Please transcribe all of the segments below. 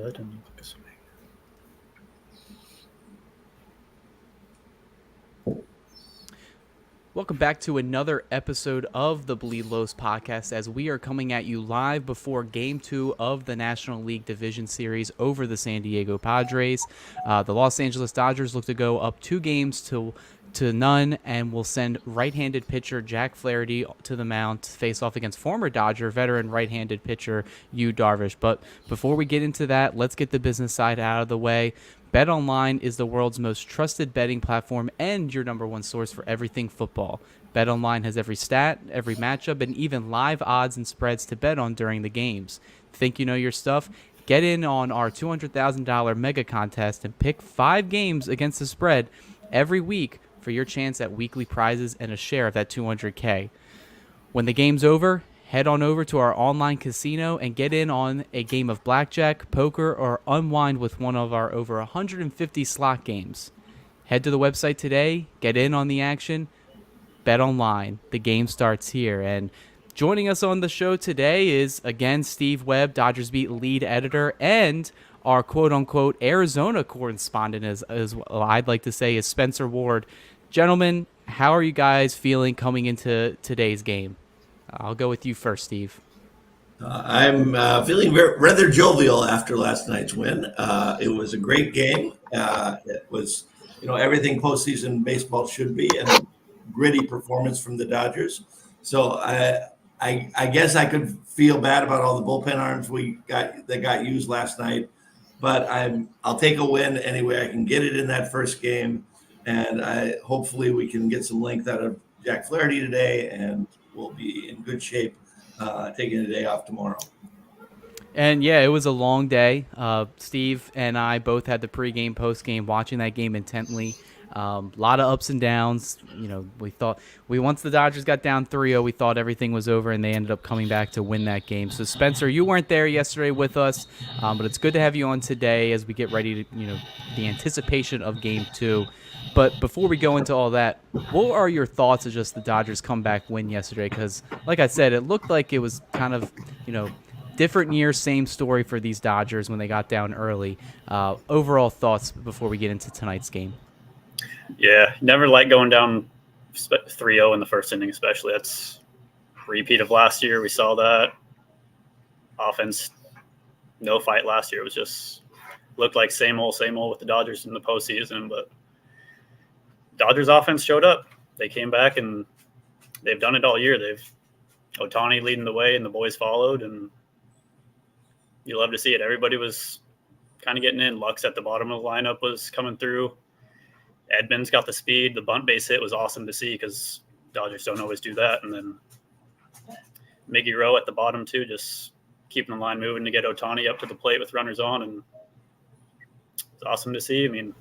blood and you look away. Welcome back to another episode of the Bleed Los podcast as we are coming at you live before Game 2 of the National League Division Series over the San Diego Padres. The Los Angeles Dodgers look to go up 2-0 and will send right-handed pitcher Jack Flaherty to the mound to face off against former Dodger veteran right-handed pitcher Yu Darvish. But before we get into that, let's get the business side out of the way. BetOnline is the world's most trusted betting platform and your number one source for everything football. BetOnline has every stat, every matchup, and even live odds and spreads to bet on during the games. Think you know your stuff? Get in on our $200,000 mega contest and pick 5 games against the spread every week for your chance at weekly prizes and a share of that $200K. When the game's over, head on over to our online casino and get in on a game of blackjack, poker, or unwind with one of our over 150 slot games. Head to the website today, get in on the action, bet online. The game starts here. And joining us on the show today is, again, Steve Webb, Dodgers Beat lead editor, and our quote-unquote Arizona correspondent, as well, I'd like to say, is Spencer Ward. Gentlemen, how are you guys feeling coming into today's game? I'll go with you first, Steve. I'm feeling rather jovial after last night's win. It was a great game. It was, everything postseason baseball should be, and a gritty performance from the Dodgers. So I guess I could feel bad about all the bullpen arms that got used last night, but I'll take a win anyway. I can get it in that first game, and hopefully we can get some length out of Jack Flaherty today, and we'll be in good shape taking a day off tomorrow. And yeah, it was a long day. Steve and I both had the pregame, postgame, watching that game intently. A lot of ups and downs. We thought once the Dodgers got down 3-0, we thought everything was over, and they ended up coming back to win that game. So Spencer, you weren't there yesterday with us, but it's good to have you on today as we get ready to, the anticipation of Game 2. But before we go into all that, what are your thoughts of just the Dodgers comeback win yesterday? Because, like I said, it looked like it was kind of, different year, same story for these Dodgers when they got down early. Overall thoughts before we get into tonight's game? Yeah, never like going down 3-0 in the first inning, especially. That's a repeat of last year. We saw that offense, no fight last year. It was just looked like same old with the Dodgers in the postseason, but Dodgers offense showed up. They came back, and they've done it all year. They've Ohtani leading the way, and the boys followed, and you love to see it. Everybody was kind of getting in. Lux at the bottom of the lineup was coming through. Edmonds got the speed. The bunt base hit was awesome to see because Dodgers don't always do that. And then Miggy Rowe at the bottom too, just keeping the line moving to get Ohtani up to the plate with runners on, and it's awesome to see. I mean,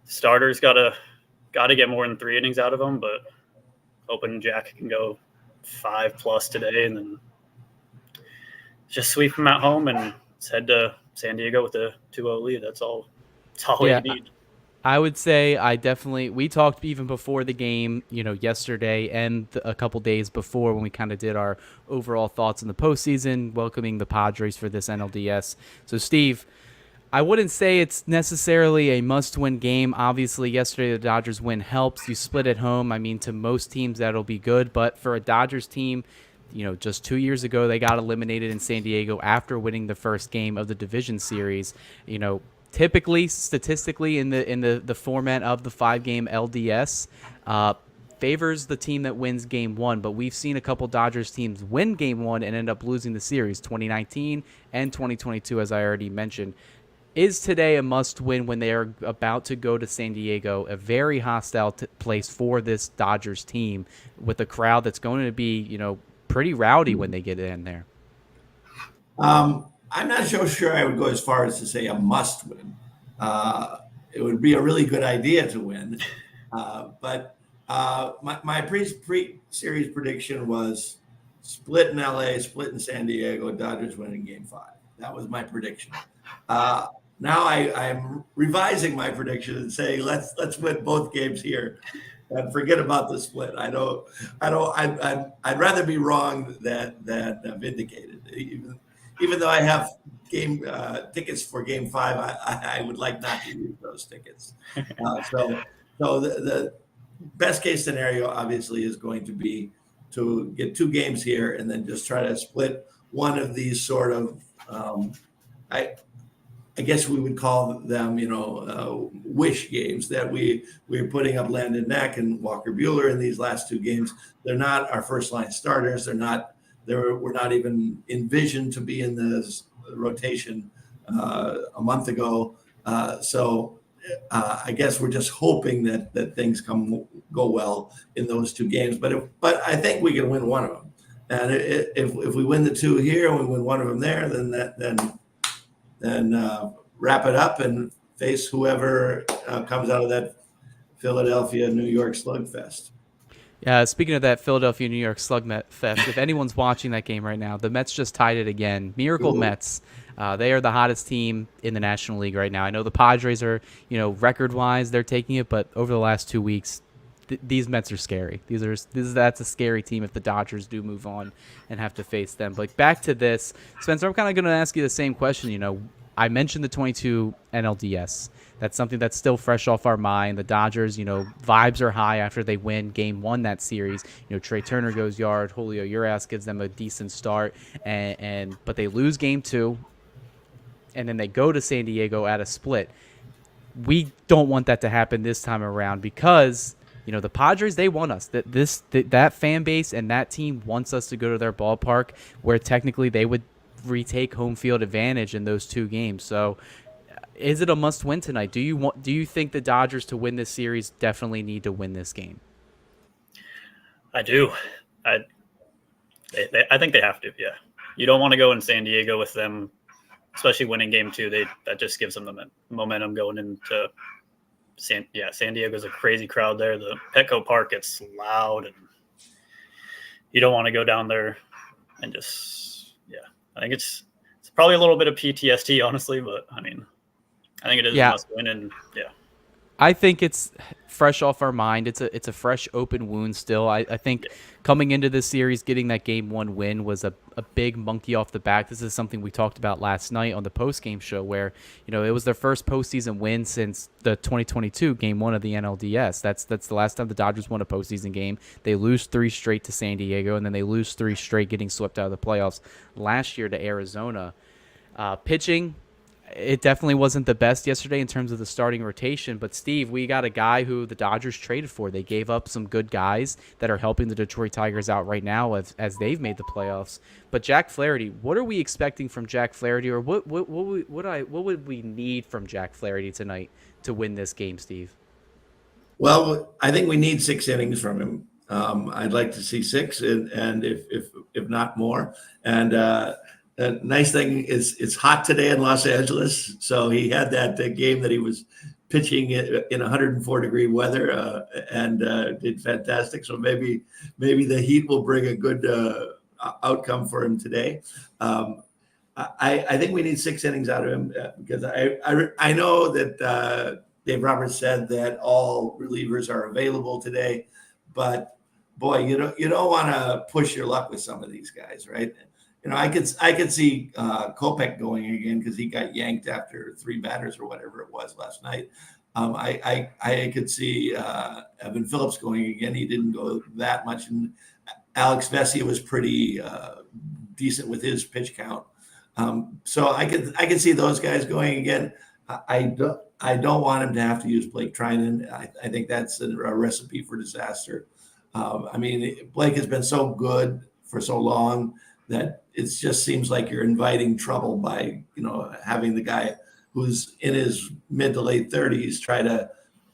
starters got to get more than 3 innings out of them, but hoping Jack can go 5+ today and then just sweep them at home and head to San Diego with a 2-0 lead. That's all we need. I would say we talked even before the game, yesterday and a couple days before when we kind of did our overall thoughts in the postseason, welcoming the Padres for this NLDS. So, Steve, I wouldn't say it's necessarily a must-win game. Obviously, yesterday the Dodgers win helps. You split at home. I mean, to most teams that'll be good. But for a Dodgers team, just 2 years ago they got eliminated in San Diego after winning the first game of the division series. Typically, statistically, in the format of the 5-game LDS, favors the team that wins Game 1. But we've seen a couple Dodgers teams win Game 1 and end up losing the series, 2019 and 2022, as I already mentioned. Is today a must-win when they are about to go to San Diego, a very hostile place for this Dodgers team, with a crowd that's going to be, pretty rowdy when they get in there? I'm not so sure I would go as far as to say a must-win. It would be a really good idea to win, but my pre-series prediction was split in LA, split in San Diego, Dodgers winning Game 5. That was my prediction. Now I'm revising my prediction and saying let's win both games here and forget about the split. I'd rather be wrong than vindicated. even though I have game tickets for Game 5, I would like not to use those tickets. So the best case scenario obviously is going to be to get 2 games here and then just try to split one of these sort of I guess we would call them, wish games that we're putting up Landon Knack and Walker Buehler in these last 2 games. They're not our first line starters. We're not even envisioned to be in the rotation a month ago. So I guess we're just hoping that things go well in those 2 games. But I think we can win one of them. And if we win the 2 here and we win one of them there, then wrap it up and face whoever comes out of that Philadelphia-New York slugfest. Yeah, speaking of that Philadelphia-New York slugfest, if anyone's watching that game right now, the Mets just tied it again. Miracle Ooh. Mets. They are the hottest team in the National League right now. I know the Padres are, record-wise, they're taking it, but over the last 2 weeks, these Mets are scary. That's a scary team if the Dodgers do move on and have to face them. But back to this, Spencer, I'm kind of going to ask you the same question. I mentioned the 22 NLDS. That's something that's still fresh off our mind. The Dodgers, vibes are high after they win Game 1 that series. Trey Turner goes yard. Julio Urias gives them a decent start, but they lose Game 2, and then they go to San Diego at a split. We don't want that to happen this time around because the Padres, they want us. That fan base and that team wants us to go to their ballpark, where technically they would retake home field advantage in those 2 games. So is it a must win tonight? Do you think the Dodgers, to win this series, definitely need to win this game? I do. I think they have to. Yeah, you don't want to go in San Diego with them, especially winning Game 2. That just gives them the momentum going into San Diego's a crazy crowd there. The Petco Park gets loud, and you don't want to go down there and just I think it's probably a little bit of PTSD, honestly, but I think it is a must win, and I think it's fresh off our mind. It's a fresh open wound still. I think coming into this series, getting that Game 1 win was a big monkey off the back. This is something we talked about last night on the post-game show where, it was their first postseason win since the 2022 Game 1 of the NLDS. That's the last time the Dodgers won a postseason game. They lose 3 straight to San Diego, and then they lose 3 straight getting swept out of the playoffs last year to Arizona. Pitching, it definitely wasn't the best yesterday in terms of the starting rotation, but Steve, we got a guy who the Dodgers traded for. They gave up some good guys that are helping the Detroit Tigers out right now as they've made the playoffs. But Jack Flaherty, what are we expecting from Jack Flaherty, or what would we need from Jack Flaherty tonight to win this game, Steve? Well, I think we need 6 innings from him. I'd like to see 6, and if not more. And the nice thing is it's hot today in Los Angeles, so he had that game that he was pitching in 104-degree weather and did fantastic. So maybe the heat will bring a good outcome for him today. I think we need 6 innings out of him because I know that Dave Roberts said that all relievers are available today, but boy, you don't want to push your luck with some of these guys, right? I could see Kopech going again because he got yanked after 3 batters or whatever it was last night. I could see Evan Phillips going again. He didn't go that much, and Alex Vesia was pretty decent with his pitch count. So I could see those guys going again. I don't want him to have to use Blake Trinan. I think that's a recipe for disaster. Blake has been so good for so long that it just seems like you're inviting trouble by, having the guy who's in his mid to late 30s try to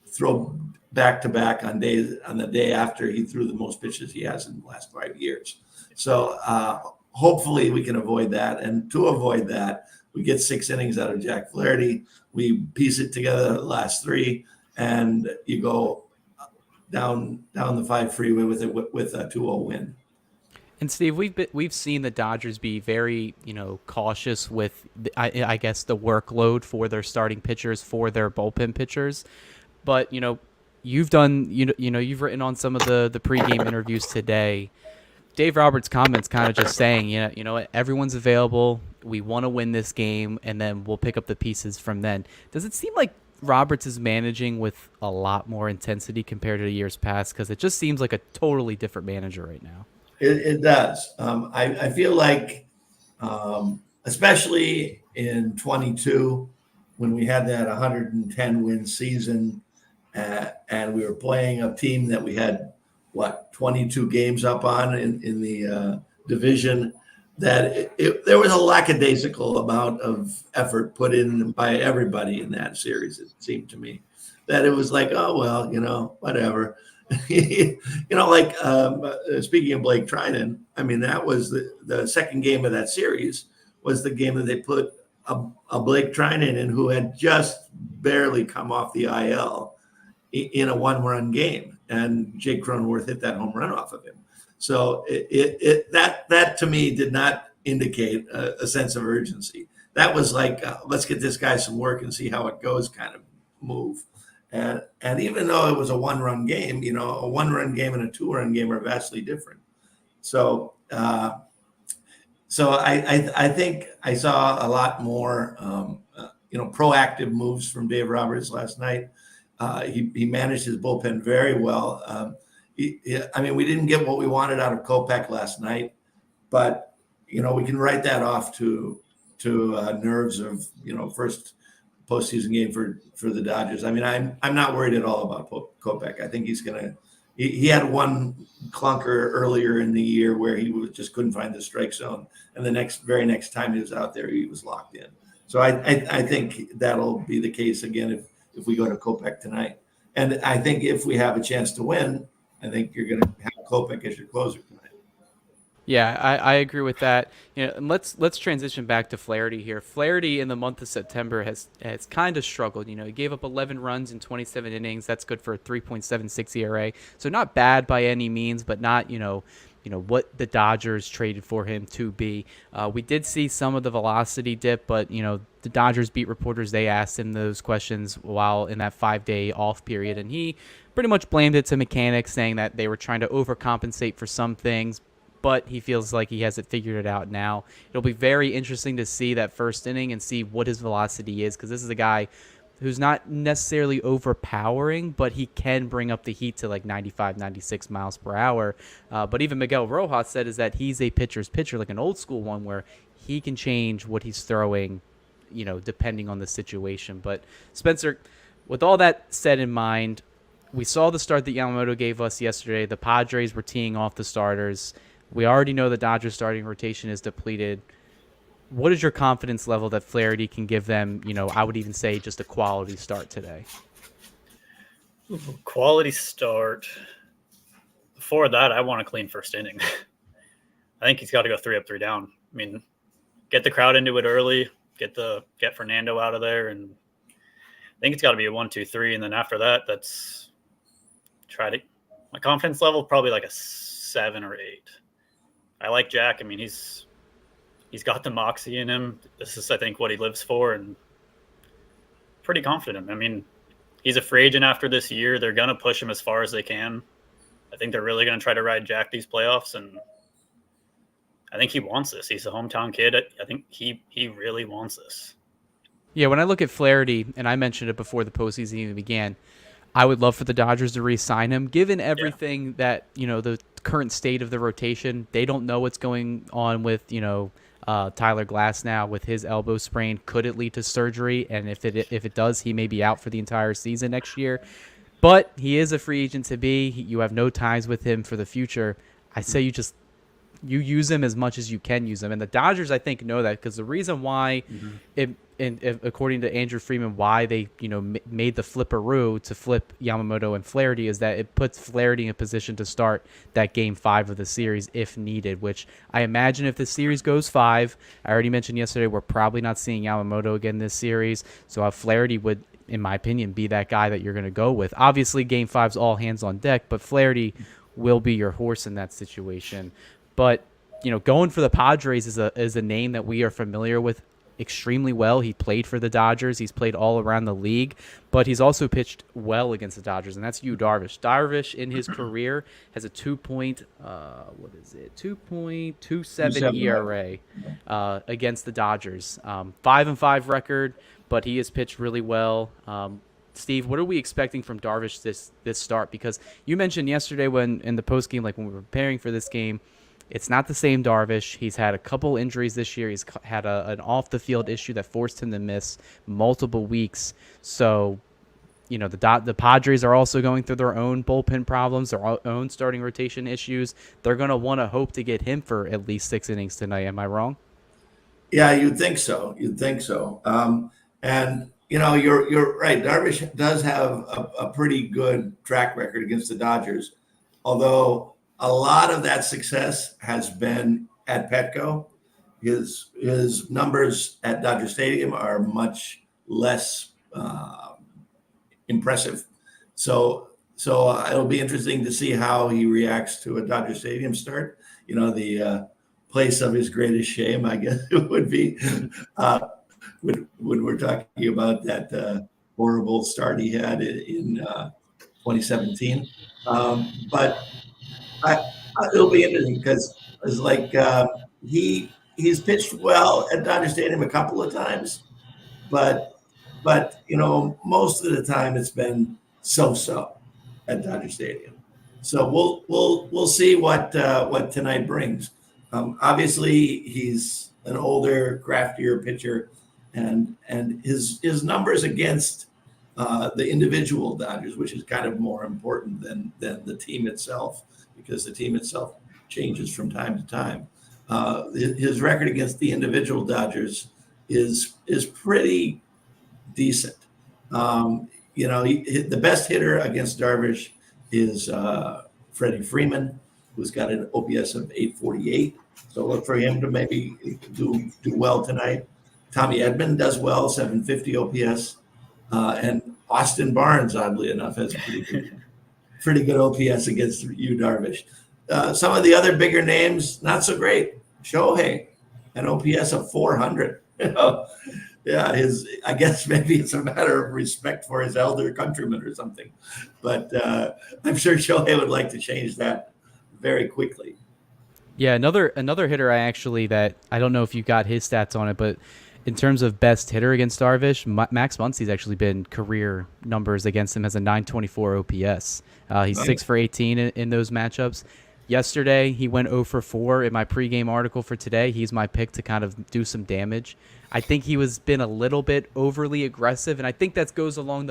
throw back to back on the day after he threw the most pitches he has in the last 5 years. So hopefully we can avoid that. And to avoid that, we get 6 innings out of Jack Flaherty. We piece it together the last 3, and you go down the 5 freeway with a 2-0 win. And Steve, we've seen the Dodgers be very, cautious with, I guess, the workload for their starting pitchers, for their bullpen pitchers. But you've done, you've written on some of the pregame interviews today. Dave Roberts' comments kind of just saying, everyone's available. we want to win this game, and then we'll pick up the pieces from then. Does it seem like Roberts is managing with a lot more intensity compared to years past? Because it just seems like a totally different manager right now. It does. I feel like, especially in 22, when we had that 110 win season, and we were playing a team that we had 22 games up on in the division, that there was a lackadaisical amount of effort put in by everybody in that series. It seemed to me that it was like, oh well, whatever. Like speaking of Blake Trinan, I mean, that was the second game of that series was the game that they put a Blake Trinan in, who had just barely come off the IL in a one-run game, and Jake Cronenworth hit that home run off of him. So that to me did not indicate a sense of urgency. That was like, let's get this guy some work and see how it goes kind of move. And even though it was a one-run game, a one-run game and a two-run game are vastly different. So I think I saw a lot more, proactive moves from Dave Roberts last night. He managed his bullpen very well. We didn't get what we wanted out of Kopech last night, but we can write that off to nerves of first postseason game for the Dodgers. I mean, I'm not worried at all about Kopech. I think he's gonna. He had one clunker earlier in the year where he just couldn't find the strike zone, and the very next time he was out there, he was locked in. So I think that'll be the case again if we go to Kopech tonight. And I think if we have a chance to win, I think you're going to have Kopech as your closer tonight. Yeah, I agree with that. And let's transition back to Flaherty here. Flaherty in the month of September has kind of struggled. He gave up 11 runs in 27 innings. That's good for a 3.76 ERA. So not bad by any means, but not what the Dodgers traded for him to be. We did see some of the velocity dip, but the Dodgers beat reporters, they asked him those questions while in that 5-day off period, and he pretty much blamed it to mechanics, saying that they were trying to overcompensate for some things, but he feels like he hasn't figured it out now. It'll be very interesting to see that first inning and see what his velocity is, because this is a guy who's not necessarily overpowering, but he can bring up the heat to like 95, 96 miles per hour. But even Miguel Rojas said is that he's a pitcher's pitcher, like an old school one, where he can change what he's throwing, depending on the situation. But Spencer, with all that said in mind, we saw the start that Yamamoto gave us yesterday. The Padres were teeing off the starters. We already know the Dodgers starting rotation is depleted. What is your confidence level that Flaherty can give them, I would even say just a quality start today? Quality start. Before that, I want a clean first inning. I think he's got to go 3 up, 3 down. I mean, get the crowd into it early, get Fernando out of there, and I think it's got to be a 1, 2, 3, and then after that, my confidence level probably like a 7 or 8. I like Jack. I mean, he's got the moxie in him. This is, I think, what he lives for, and pretty confident. I mean, he's a free agent after this year. They're going to push him as far as they can. I think they're really going to try to ride Jack these playoffs, and I think he wants this. He's a hometown kid. I think he really wants this. Yeah, when I look at Flaherty, and I mentioned it before the postseason even began, I would love for the Dodgers to re-sign him, given everything that, the current state of the rotation. They don't know what's going on with, Tyler Glass now with his elbow sprain. Could it lead to surgery? And if it does, he may be out for the entire season next year. But he is a free agent to be. You have no ties with him for the future. I say you use him as much as you can use him. And the Dodgers, I think, know that, because the reason why, according to Andrew Freeman, why they made the flipperoo to flip Yamamoto and Flaherty is that it puts Flaherty in a position to start that Game 5 of the series if needed, which I imagine if the series goes 5, I already mentioned yesterday, we're probably not seeing Yamamoto again this series. So Flaherty would, in my opinion, be that guy that you're going to go with. Obviously, Game 5's all hands on deck, but Flaherty will be your horse in that situation. But, going for the Padres is a name that we are familiar with extremely well. He played for the Dodgers. He's played all around the league, but he's also pitched well against the Dodgers, and that's Yu Darvish. Darvish in his career has a 2.27 ERA against the Dodgers. 5-5 record, but he has pitched really well. Steve, what are we expecting from Darvish this start? Because you mentioned yesterday when in the post game, like when we were preparing for this game, it's not the same Darvish. He's had a couple injuries this year. He's had an off the field issue that forced him to miss multiple weeks. So, the Padres are also going through their own bullpen problems, their own starting rotation issues. They're going to want to hope to get him for at least 6 innings tonight. Am I wrong? Yeah, you'd think so. And you're right. Darvish does have a pretty good track record against the Dodgers, although a lot of that success has been at Petco. His numbers at Dodger Stadium are much less impressive. So it'll be interesting to see how he reacts to a Dodger Stadium start. The place of his greatest shame, I guess it would be, when we're talking about that horrible start he had in 2017. But it'll be interesting because it's like he's pitched well at Dodger Stadium a couple of times, but most of the time it's been so at Dodger Stadium. So we'll see what tonight brings. Obviously, he's an older, craftier pitcher, and his numbers against the individual Dodgers, which is kind of more important than the team itself, because the team itself changes from time to time. His record against the individual Dodgers is pretty decent. The best hitter against Darvish is Freddie Freeman, who's got an OPS of 848. So look for him to maybe do well tonight. Tommy Edman does well, 750 OPS. And Austin Barnes, oddly enough, has pretty good OPS against Yu Darvish. Some of the other bigger names, not so great. Shohei, an OPS of 400. Yeah, I guess maybe it's a matter of respect for his elder countrymen or something. But I'm sure Shohei would like to change that very quickly. Yeah, another hitter that I don't know if you got his stats on it, but in terms of best hitter against Darvish, Max Muncy's actually been career numbers against him as a 924 OPS. He's 6 for 18 in those matchups. Yesterday, he went 0 for 4 in my pregame article for today. He's my pick to kind of do some damage. I think he was been a little bit overly aggressive, and I think that goes along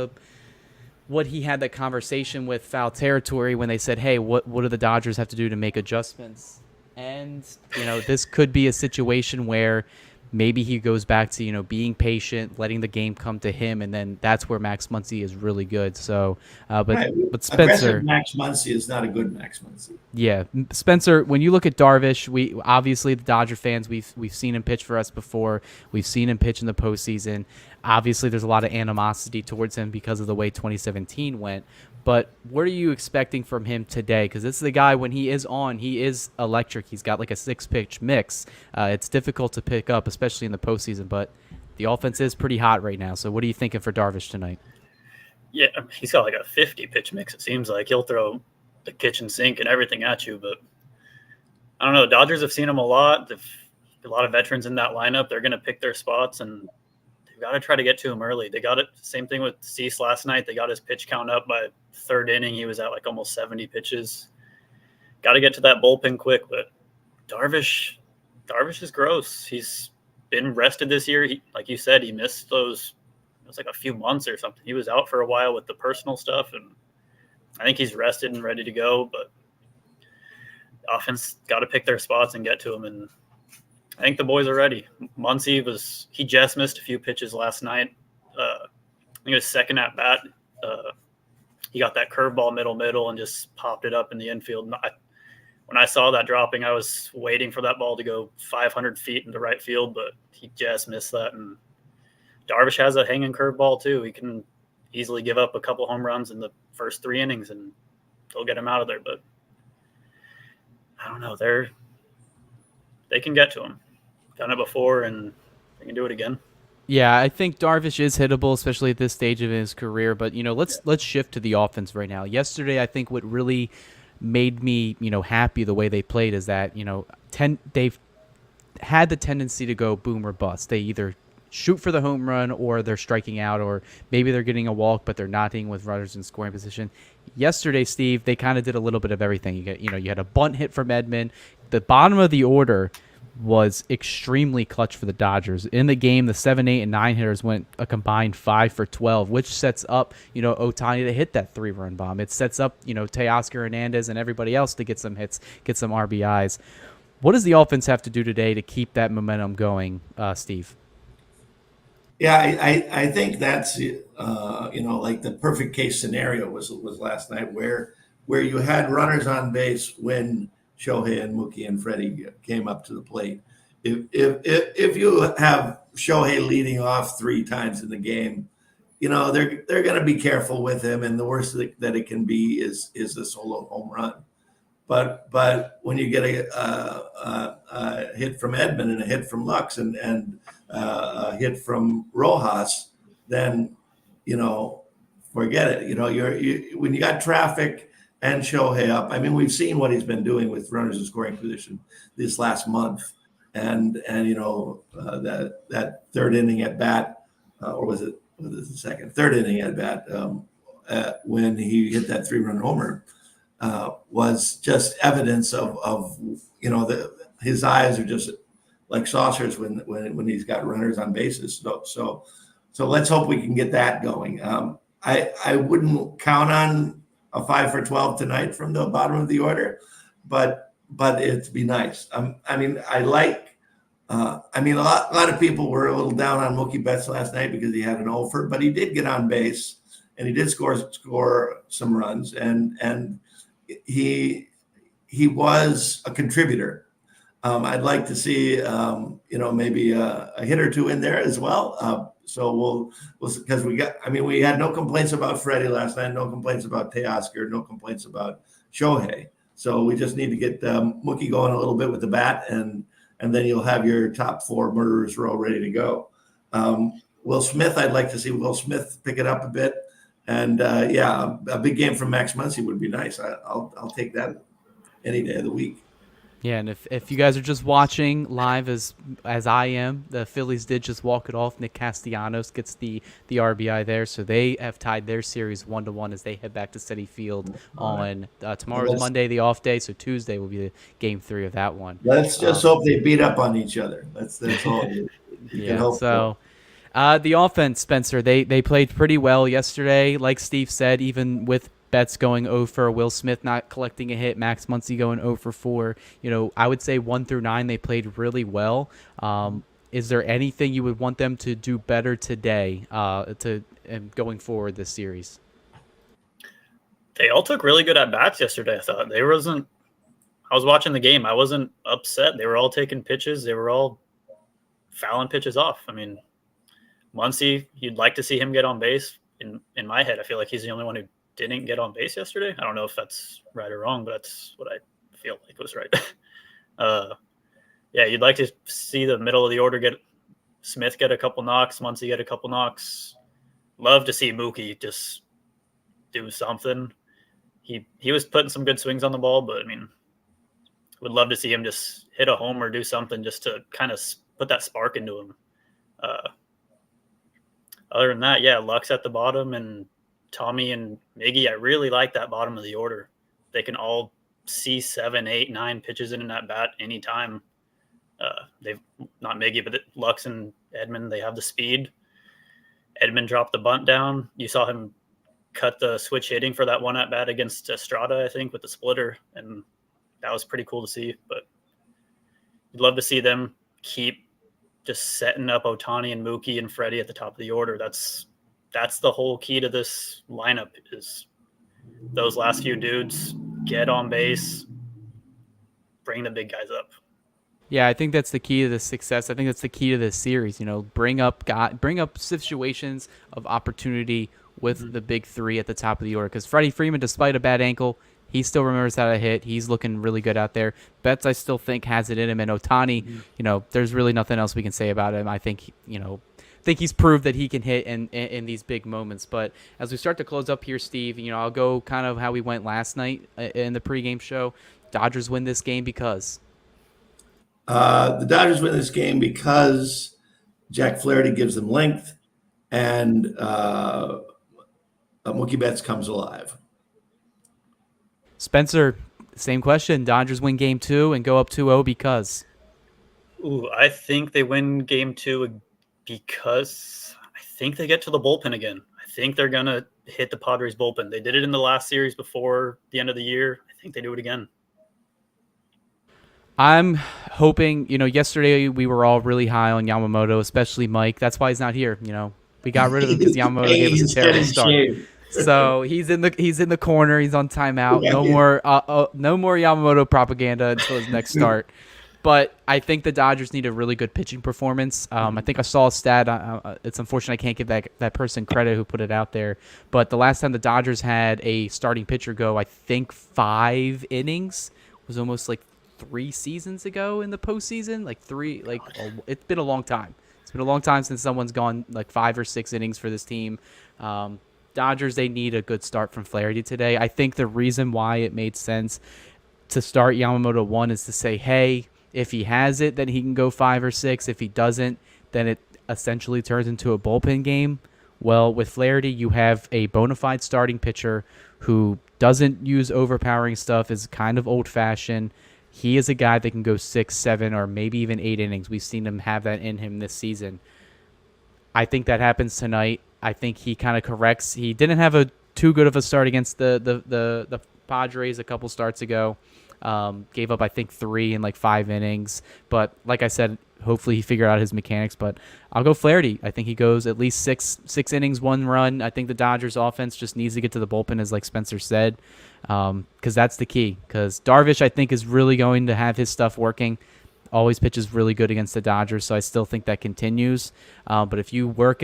what he had that conversation with Foul Territory when they said, hey, what do the Dodgers have to do to make adjustments? And, this could be a situation where maybe he goes back to, being patient, letting the game come to him, and then that's where Max Muncy is really good. So, but Spencer, aggressive Max Muncy is not a good Max Muncy. Yeah, Spencer, when you look at Darvish, we obviously the Dodger fans, we've seen him pitch for us before. We've seen him pitch in the postseason. Obviously, there's a lot of animosity towards him because of the way 2017 went. But what are you expecting from him today? Because this is the guy, when he is on, he is electric. He's got like a 6-pitch mix. It's difficult to pick up, especially in the postseason. But the offense is pretty hot right now. So what are you thinking for Darvish tonight? Yeah, he's got like a 50-pitch mix, it seems like. He'll throw the kitchen sink and everything at you. But I don't know. Dodgers have seen him a lot. There's a lot of veterans in that lineup. They're going to pick their spots, and they've got to try to get to him early. They got it. Same thing with Cease last night. They got his pitch count up by third inning. He was at like almost 70 pitches. Got to get to that bullpen quick. But Darvish is gross. He's been rested this year. Like you said, he missed those. It was like a few months or something. He was out for a while with the personal stuff, and I think he's rested and ready to go. But the offense got to pick their spots and get to him, and I think the boys are ready. Muncy he just missed a few pitches last night. I think his second at bat, he got that curveball middle and just popped it up in the infield. When I saw that dropping, I was waiting for that ball to go 500 feet into right field, but he just missed that. And Darvish has a hanging curveball too. He can easily give up a couple home runs in the first 3 innings, and they'll get him out of there. But I don't know. They can get to him. Done it before, and they can do it again. Yeah, I think Darvish is hittable, especially at this stage of his career. But let's shift to the offense right now. Yesterday, I think what really made me happy the way they played is that they've had the tendency to go boom or bust. They either shoot for the home run or they're striking out, or maybe they're getting a walk but they're not hitting with runners in scoring position. Yesterday, Steve, they kind of did a little bit of everything. You had a bunt hit from Edman. The bottom of the order was extremely clutch for the Dodgers. In the game, the 7, 8, and 9 hitters went a combined 5 for 12, which sets up, Ohtani to hit that 3-run bomb. It sets up, Teoscar Hernandez and everybody else to get some hits, get some RBIs. What does the offense have to do today to keep that momentum going, Steve? Yeah, I think that's like the perfect case scenario was last night where you had runners on base when Shohei and Mookie and Freddie came up to the plate. If you have Shohei leading off 3 times in the game, they're going to be careful with him, and the worst that it can be is a solo home run. But when you get a hit from Edman and a hit from Lux and a hit from Rojas, then forget it. When you got traffic and Shohei up. I mean, we've seen what he's been doing with runners in scoring position this last month, and that third inning at bat, or was it the third inning at bat when he hit that 3-run homer. Was just evidence of his eyes are just like saucers when he's got runners on bases. So let's hope we can get that going. I wouldn't count on a 5 for 12 tonight from the bottom of the order, but it'd be nice. I mean, a lot of people were a little down on Mookie Betts last night because he had an offer, but he did get on base and he did score some runs, and he was a we I'd like to see, maybe a hit or two in there as well. So we'll because we had no complaints about Freddie last night, no complaints about Teoscar, no complaints about Shohei. So we just need to get Mookie going a little bit with the bat, and then you'll have your top 4 murderers row ready to go. Will Smith, I'd like to see Will Smith pick it up a bit. And a big game from Max Muncy would be nice. I'll take that any day of the week. Yeah, and if you guys are just watching live as I am, the Phillies did just walk it off. Nick Castellanos gets the RBI there, so they have tied their series 1-1 as they head back to Citi Field on tomorrow's Monday, the off day, so Tuesday will be the game 3 of that one. Let's just hope they beat up on each other. That's all you can hope for. The offense, Spencer, they played pretty well yesterday. Like Steve said, even with Betts going 0 for, Will Smith not collecting a hit, Max Muncy going 0 for 4. I would say 1 through 9 they played really well. Is there anything you would want them to do better today going forward this series? They all took really good at bats yesterday. I thought I was watching the game. I wasn't upset. They were all taking pitches. They were all fouling pitches off. I mean, Muncy, you'd like to see him get on base. In my head, I feel like he's the only one who didn't get on base yesterday. I don't know if that's right or wrong, but that's what I feel like was right. You'd like to see the middle of the order Smith get a couple knocks, Muncy get a couple knocks. Love to see Mookie just do something. He was putting some good swings on the ball, but I mean, would love to see him just hit a home or do something just to kind of put that spark into him. Other than that, Lux at the bottom and Tommy and Miggy, I really like that bottom of the order. They can all see 7, 8, 9 pitches in at bat anytime. They've not Miggy, but Lux and Edman, they have the speed. Edman dropped the bunt down. You saw him cut the switch hitting for that one at bat against Estrada, I think, with the splitter, and that was pretty cool to see. But you'd love to see them keep just setting up Ohtani and Mookie and Freddie at the top of the order. That's the whole key to this lineup is those last few dudes get on base, bring the big guys up. Yeah, I think that's the key to the success. I think that's the key to this series. Bring up situations of opportunity with the big 3 at the top of the order. Because Freddie Freeman, despite a bad ankle, He still remembers how to hit. He's looking really good out there. Betts, I still think, has it in him. And Ohtani, there's really nothing else we can say about him. I think, think he's proved that he can hit in these big moments. But as we start to close up here, Steve, I'll go kind of how we went last night in the pregame show. Dodgers win this game because the Dodgers win this game because Jack Flaherty gives them length, and Mookie Betts comes alive. Spencer, same question. Dodgers win game 2 and go up 2-0 because Ooh, I think they win game 2 because I think they get to the bullpen again. I think they're going to hit the Padres bullpen. They did it in the last series before the end of the year. I think they do it again. I'm hoping, yesterday we were all really high on Yamamoto, especially Mike. That's why he's not here. We got rid of him because Yamamoto gave us a terrible start. So he's in the corner. He's on timeout. No more Yamamoto propaganda until his next start. But I think the Dodgers need a really good pitching performance. I think I saw a stat. It's unfortunate I can't give that person credit who put it out there. But the last time the Dodgers had a starting pitcher go, I think 5 innings, was almost like 3 seasons ago in the postseason. It's been a long time. It's been a long time since someone's gone like 5 or 6 innings for this team. Dodgers, they need a good start from Flaherty today. I think the reason why it made sense to start Yamamoto 1 is to say, hey, if he has it, then he can go 5 or 6. If he doesn't, then it essentially turns into a bullpen game. Well, with Flaherty, you have a bona fide starting pitcher who doesn't use overpowering stuff, is kind of old-fashioned. He is a guy that can go 6, 7, or maybe even 8 innings. We've seen him have that in him this season. I think that happens tonight. I think he kind of corrects. He didn't have too good of a start against the Padres a couple starts ago. Gave up, I think, 3 in like 5 innings. But like I said, hopefully he figured out his mechanics. But I'll go Flaherty. I think he goes at least 6 innings, 1 run. I think the Dodgers offense just needs to get to the bullpen, as like Spencer said, because that's the key. Because Darvish, I think, is really going to have his stuff working. Always pitches really good against the Dodgers, so I still think that continues. But if you work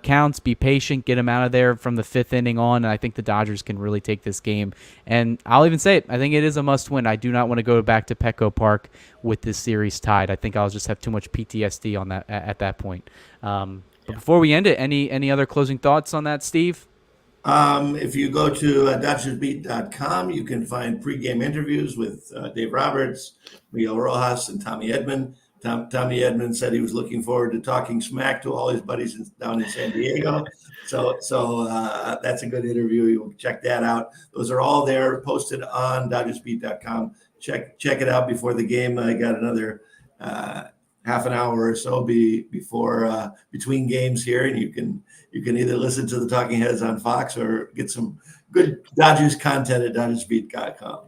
counts, be patient, get him out of there from the 5th inning on, and I think the Dodgers can really take this game. And I'll even say it, I think it is a must-win. I do not want to go back to Petco Park with this series tied. I think I'll just have too much PTSD on that at that point. But before we end it, any other closing thoughts on that, Steve? If you go to DodgersBeat.com, you can find pregame interviews with Dave Roberts, Miguel Rojas, and Tommy Edman. Tommy Edman said he was looking forward to talking smack to all his buddies down in San Diego. So that's a good interview. You'll check that out. Those are all there, posted on DodgersBeat.com. Check it out before the game. I got another half an hour or so before between games here, and you can either listen to the Talking Heads on Fox or get some good Dodgers content at DodgersBeat.com.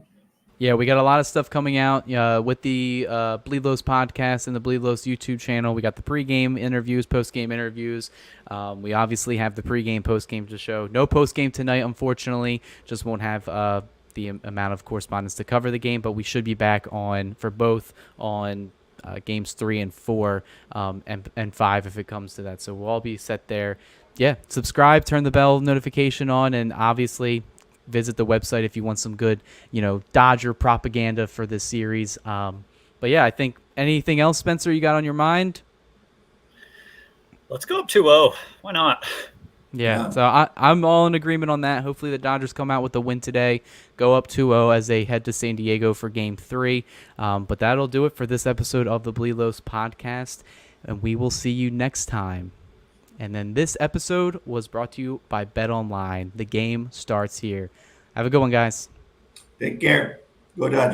Yeah, we got a lot of stuff coming out with the Bleed Lows podcast and the Bleed Lows YouTube channel. We got the pregame interviews, postgame interviews. We obviously have the pregame, postgame to show. No postgame tonight, unfortunately. Just won't have the amount of correspondence to cover the game, but we should be back for both on games 3 and 4 and 5 if it comes to that. So we'll all be set there. Yeah, subscribe, turn the bell notification on, and obviously visit the website if you want some good, Dodger propaganda for this series. But yeah, I think anything else, Spencer, you got on your mind? Let's go up 2-0. Why not? Yeah, so I'm all in agreement on that. Hopefully the Dodgers come out with the win today, go up 2-0 as they head to San Diego for Game 3. But that'll do it for this episode of the Bleed Lows podcast, and we will see you next time. And then this episode was brought to you by Bet Online. The game starts here. Have a good one, guys. Take care. Go Dodgers.